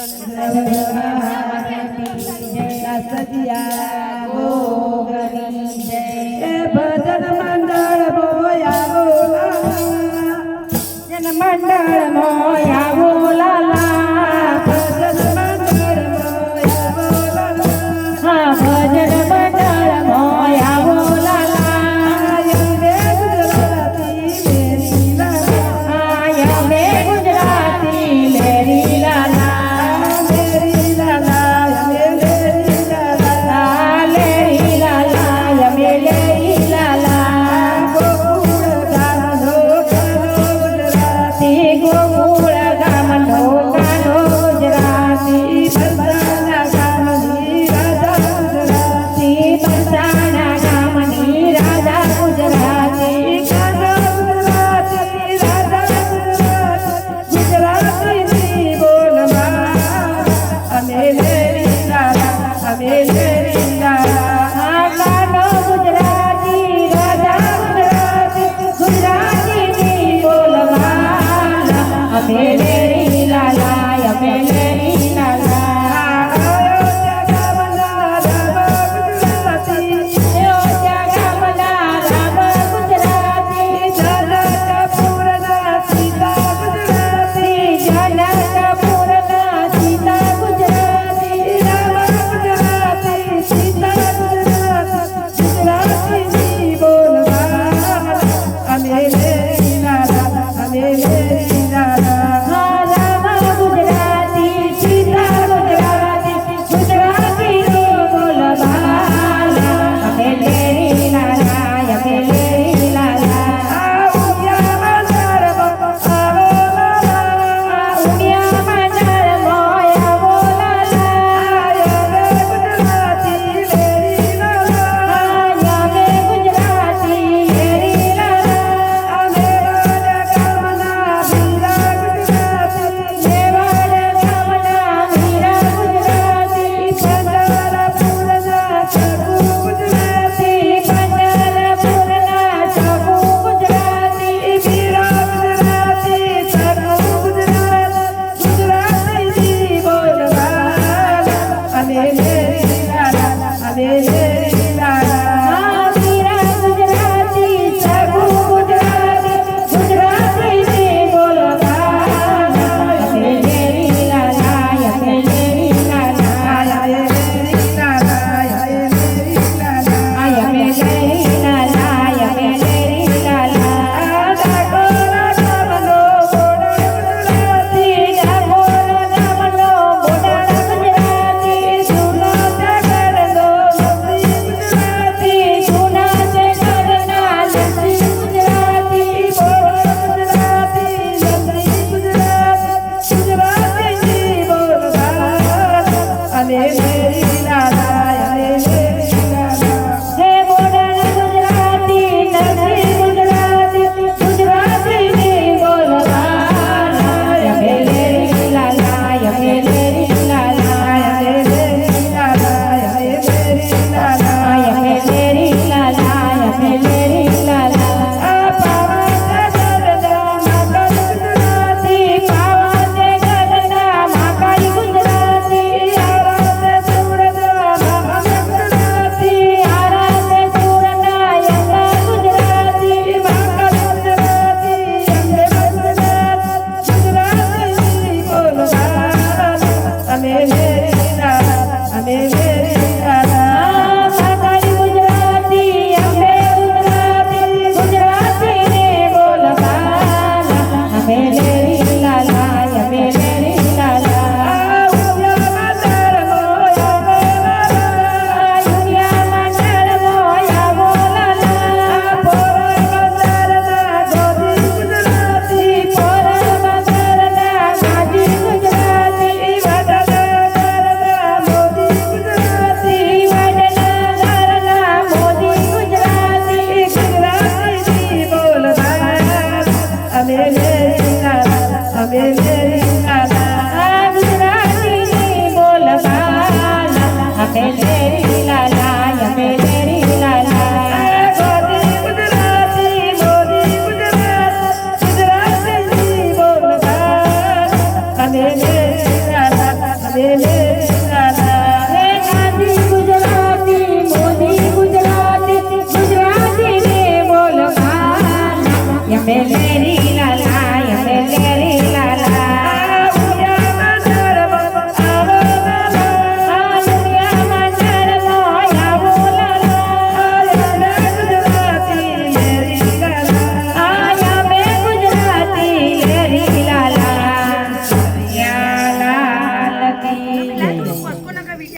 ભજન મંડળ બોયા મંડળ મોયા બોલા ભજન મંડળ મોયા ભજન મંડળ મોયા બોલા ગુજરાતી મેરી લાલા મેરી લાલા મેરી લાલા લેરી લાલા મેરી લાલા ગોકુળ ગામનો ગુજરાતી ગોકુળ ગામનો ગુજરાતી બરસાના ગામની રાધા ગુજરાતી બરસાના ગામની રાધા ગુજરાતી ગુજરાતી બોલવા અમે લેરી લાલા અમે લેરી લાલા ગાનો ગુજરાતી રાધા ગુજરાતી બોલવા અમે લેરી લાલા અમે લેરી લાલા I'm